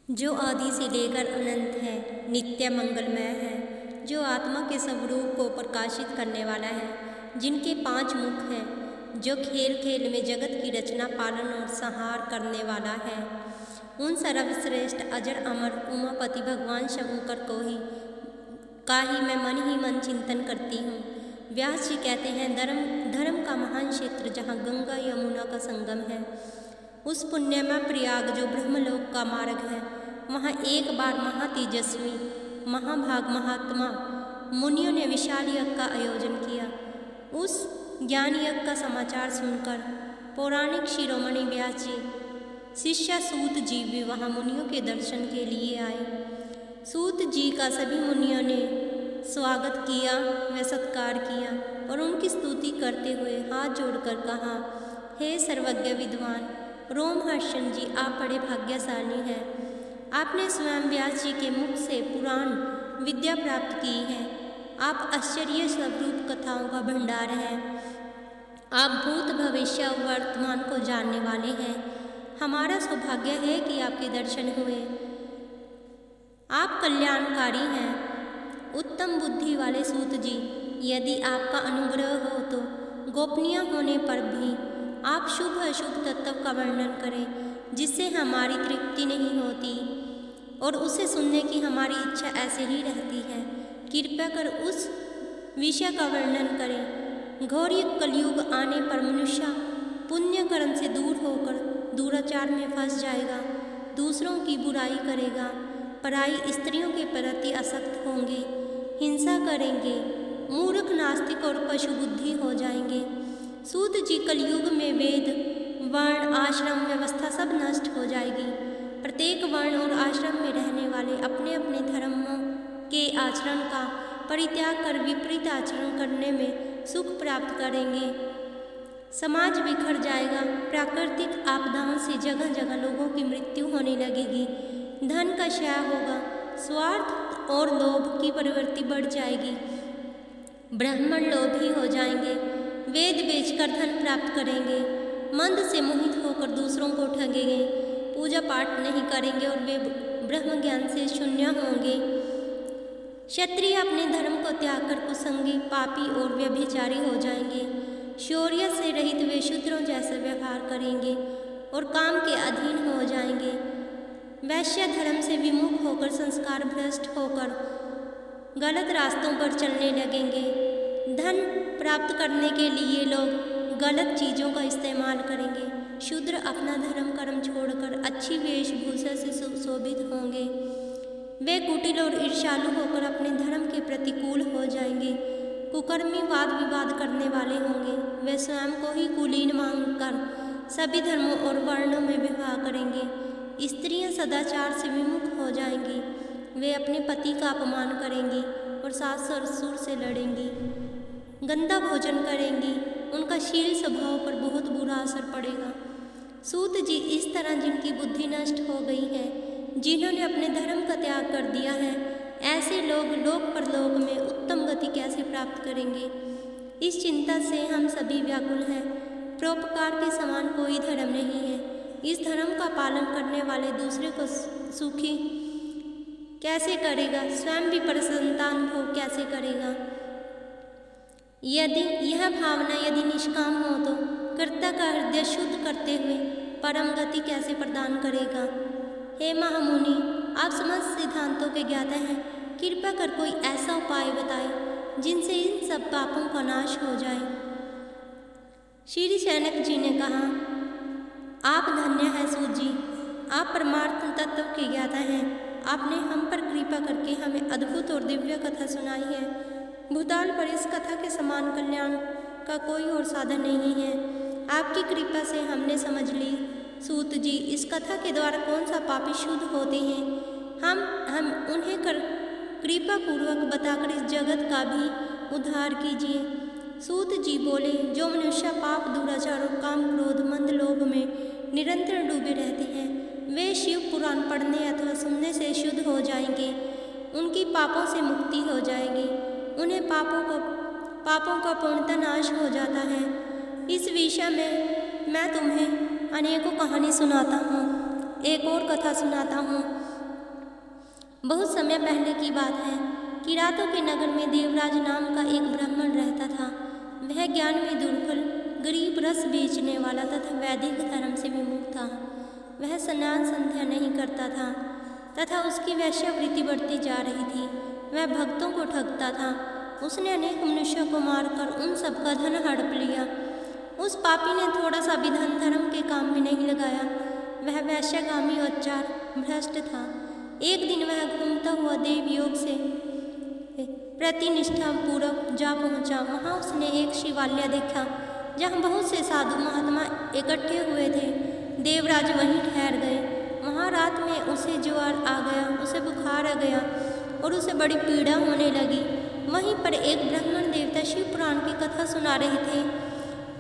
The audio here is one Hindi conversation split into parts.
जो आदि से लेकर अनंत है, नित्य मंगलमय है, जो आत्मा के स्वरूप को प्रकाशित करने वाला है, जिनके 5 मुख हैं, जो खेल खेल में जगत की रचना पालन और संहार करने वाला है, उन सर्वश्रेष्ठ अजर अमर उमापति भगवान शंकर को ही मैं मन ही मन चिंतन करती हूँ। व्यास जी कहते हैं, धर्म का महान क्षेत्र जहाँ गंगा यमुना का संगम है, उस पुण्यमय प्रयाग जो ब्रह्मलोक का मार्ग है, वहाँ एक बार महातेजस्वी महाभाग महात्मा मुनियों ने विशाल यज्ञ का आयोजन किया। उस ज्ञान यज्ञ का समाचार सुनकर पौराणिक शिरोमणि व्यास जी शिष्य सूत जी भी वहाँ मुनियों के दर्शन के लिए आए। सूत जी का सभी मुनियों ने स्वागत किया व सत्कार किया और उनकी स्तुति करते हुए हाथ जोड़कर कहा, हे सर्वज्ञ विद्वान रोमहर्षण जी, आप बड़े भाग्यशाली हैं। आपने स्वयं व्यास जी के मुख से पुराण विद्या प्राप्त की है। आप आश्चर्य स्वरूप कथाओं का भंडार हैं। आप भूत भविष्य और वर्तमान को जानने वाले हैं। हमारा सौभाग्य है कि आपके दर्शन हुए। आप कल्याणकारी हैं। उत्तम बुद्धि वाले सूत जी, यदि आपका अनुग्रह हो तो गोपनीय होने पर भी आप शुभ अशुभ तत्व का वर्णन करें, जिससे हमारी तृप्ति नहीं होती और उसे सुनने की हमारी इच्छा ऐसे ही रहती है। कृपया कर उस विषय का वर्णन करें। घोर कलयुग आने पर मनुष्य पुण्य कर्म से दूर होकर दुराचार में फंस जाएगा, दूसरों की बुराई करेगा, पराई स्त्रियों के प्रति आसक्त होंगे, हिंसा करेंगे, मूर्ख नास्तिक और पशु बुद्धि हो जाएंगे। सूत जी, कलयुग में वेद वर्ण आश्रम व्यवस्था सब नष्ट हो जाएगी। प्रत्येक वर्ण और आश्रम में रहने वाले अपने अपने धर्मों के आचरण का परित्याग कर विपरीत आचरण करने में सुख प्राप्त करेंगे। समाज बिखर जाएगा। प्राकृतिक आपदाओं से जगह जगह लोगों की मृत्यु होने लगेगी। धन का क्षय होगा। स्वार्थ और लोभ की प्रवृत्ति बढ़ जाएगी। ब्राह्मण लोभी हो जाएंगे, वेद बेचकर धन प्राप्त करेंगे, मंद से मोहित होकर दूसरों को ठगेंगे, पूजा पाठ नहीं करेंगे और वे ब्रह्म ज्ञान से शून्य होंगे। क्षत्रिय अपने धर्म को त्याग कर कुसंगी, पापी और व्यभिचारी हो जाएंगे। शौर्य से रहित वे शूद्रों जैसे व्यवहार करेंगे और काम के अधीन हो जाएंगे। वैश्य धर्म से विमुख होकर संस्कार भ्रष्ट होकर गलत रास्तों पर चलने लगेंगे। धन प्राप्त करने के लिए लोग गलत चीज़ों का इस्तेमाल करेंगे। शूद्र अपना धर्म कर्म छोड़कर अच्छी वेशभूषा से सुशोभित होंगे। वे कुटिल और ईर्ष्यालु होकर अपने धर्म के प्रतिकूल हो जाएंगे। कुकर्मी वाद विवाद करने वाले होंगे। वे स्वयं को ही कुलीन मांगकर सभी धर्मों और वर्णों में विवाह करेंगे। स्त्रियां सदाचार से विमुख हो जाएंगी। वे अपने पति का अपमान करेंगी और सास ससुर से लड़ेंगी, गंदा भोजन करेंगी। उनका शील स्वभाव पर बहुत बुरा असर पड़ेगा। सूत जी, इस तरह जिनकी बुद्धि नष्ट हो गई है, जिन्होंने अपने धर्म का त्याग कर दिया है, ऐसे लोग लोक परलोक में उत्तम गति कैसे प्राप्त करेंगे? इस चिंता से हम सभी व्याकुल हैं। परोपकार के समान कोई धर्म नहीं है। इस धर्म का पालन करने वाले दूसरे को सुखी कैसे करेगा? स्वयं भी प्रसन्नता अनुभव कैसे करेगा? यदि यह भावना यदि निष्काम हो तो कर्ता का हृदय शुद्ध करते हुए परम गति कैसे प्रदान करेगा? हे महामुनि, आप समस्त सिद्धांतों के ज्ञाता हैं। कृपया कर कोई ऐसा उपाय बताएं जिनसे इन सब पापों का नाश हो जाए। श्री शौनक जी ने कहा, आप धन्य हैं सूत जी, आप परमार्थ तत्व के ज्ञाता हैं। आपने हम पर कृपा करके हमें अद्भुत और दिव्य कथा सुनाई है। भूताल पर इस कथा के समान कल्याण का कोई और साधन नहीं है। आपकी कृपा से हमने समझ ली। सूत जी, इस कथा के द्वारा कौन सा पापी शुद्ध होते हैं? हम उन्हें कृपा पूर्वक बताकर इस जगत का भी उद्धार कीजिए। सूत जी बोले, जो मनुष्य पाप दुराचार और काम क्रोध मंद लोभ में निरंतर डूबे रहते हैं, वे शिव पुराण पढ़ने अथवा सुनने से शुद्ध हो जाएंगे। उनकी पापों से मुक्ति हो जाएगी। उन्हें पापों का पूर्णतः नाश हो जाता है। इस विषय में मैं तुम्हें अनेकों कहानी सुनाता हूँ। एक और कथा सुनाता हूँ। बहुत समय पहले की बात है कि रातों के नगर में देवराज नाम का एक ब्राह्मण रहता था। वह ज्ञान में दुर्बल, गरीब, रस बेचने वाला तथा वैदिक धर्म से विमुख था। वह स्नान संध्या नहीं करता था तथा उसकी वैश्यावृत्ति बढ़ती जा रही थी। वह भक्तों को ठगता था। उसने अनेक मनुष्यों को मारकर उन सबका धन हड़प लिया। उस पापी ने थोड़ा सा भी धन धर्म के काम में नहीं लगाया। वह वैश्यगामी और चार भ्रष्ट था। एक दिन वह घूमता हुआ देवयोग से प्रतिनिष्ठा पूर्वक जा पहुंचा। वहां उसने एक शिवालय देखा जहां बहुत से साधु महात्मा इकट्ठे हुए थे। देवराज वहीं ठहर गए। वहां रात में उसे ज्वर आ गया, उसे बुखार आ गया और उसे बड़ी पीड़ा होने लगी। वहीं पर एक ब्राह्मण देवता शिव पुराण की कथा सुना रहे थे।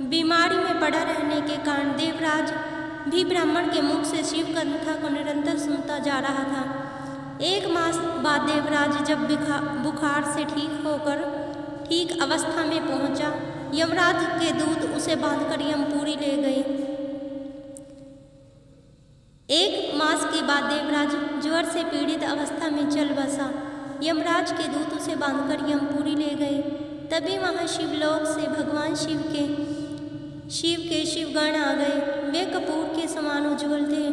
बीमारी में पड़ा रहने के कारण देवराज भी ब्राह्मण के मुख से शिव कथा को निरंतर सुनता जा रहा था। एक मास बाद देवराज जब बुखार से ठीक अवस्था में पहुंचा, यमराज के दूत उसे बांधकर यमपुरी ले गए। एक मास के बाद देवराज ज्वर से पीड़ित अवस्था में चल बसा। यमराज के दूत उसे बांधकर यमपुरी ले गए। तभी वहां शिवलोक से भगवान शिव के शिवगण आ गए। वे कपूर के समान उज्ज्वल थे।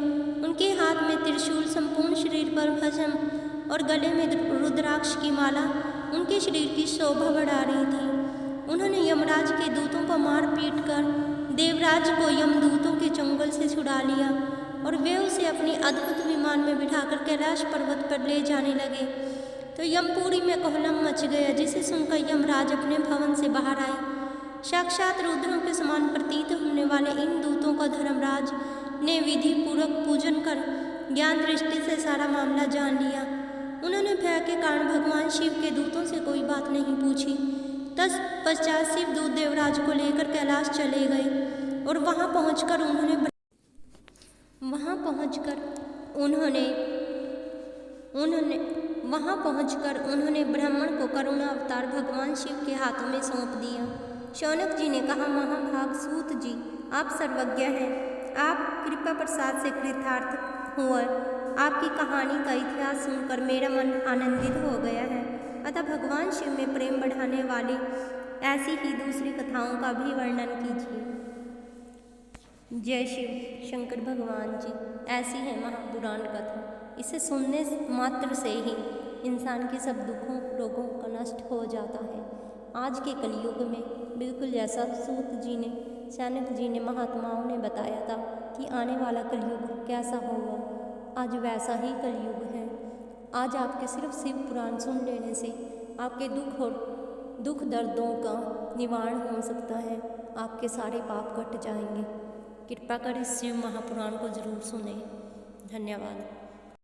उनके हाथ में त्रिशूल, संपूर्ण शरीर पर भस्म और गले में रुद्राक्ष की माला उनके शरीर की शोभा बढ़ा रही थी। उन्होंने यमराज के दूतों को मार पीट कर देवराज को यमदूतों के चंगुल से छुड़ा लिया और वे उसे अपनी अद्भुत विमान में बिठाकर कैलाश पर्वत पर ले जाने लगे। तो यमपुरी में कोहलम मच गया, जिसे सुनकर यमराज अपने भवन से बाहर आए। साक्षात रुद्रों के समान प्रतीत होने वाले इन दूतों का धर्मराज ने विधि पूर्वक पूजन कर ज्ञान दृष्टि से सारा मामला जान लिया। उन्होंने भय के कारण भगवान शिव के दूतों से कोई बात नहीं पूछी। तत्पश्चात शिव दूत देवराज को लेकर कैलाश चले गए और वहां पहुंचकर उन्होंने ब्राह्मण को करुणा अवतार भगवान शिव के हाथों में सौंप दिया। शौनक जी ने कहा, महाभाग सूत जी, आप सर्वज्ञ हैं। आप कृपा प्रसाद से कृतार्थ हुए। आपकी कहानी का इतिहास सुनकर मेरा मन आनंदित हो गया है। अतः भगवान शिव में प्रेम बढ़ाने वाली ऐसी ही दूसरी कथाओं का भी वर्णन कीजिए। जय शिव शंकर भगवान जी। ऐसी है महापुराण कथा। इसे सुनने मात्र से ही इंसान के सब दुखों रोगों का नष्ट हो जाता है। आज के कलयुग में बिल्कुल जैसा सूत जी ने, शौनक जी ने, महात्माओं ने बताया था कि आने वाला कलयुग कैसा होगा, आज वैसा ही कलयुग है। आज आपके सिर्फ शिव पुराण सुन लेने से आपके दुख दर्दों का निवारण हो सकता है। आपके सारे पाप कट जाएंगे। कृपा कर इस शिव महापुराण को जरूर सुनें। धन्यवाद।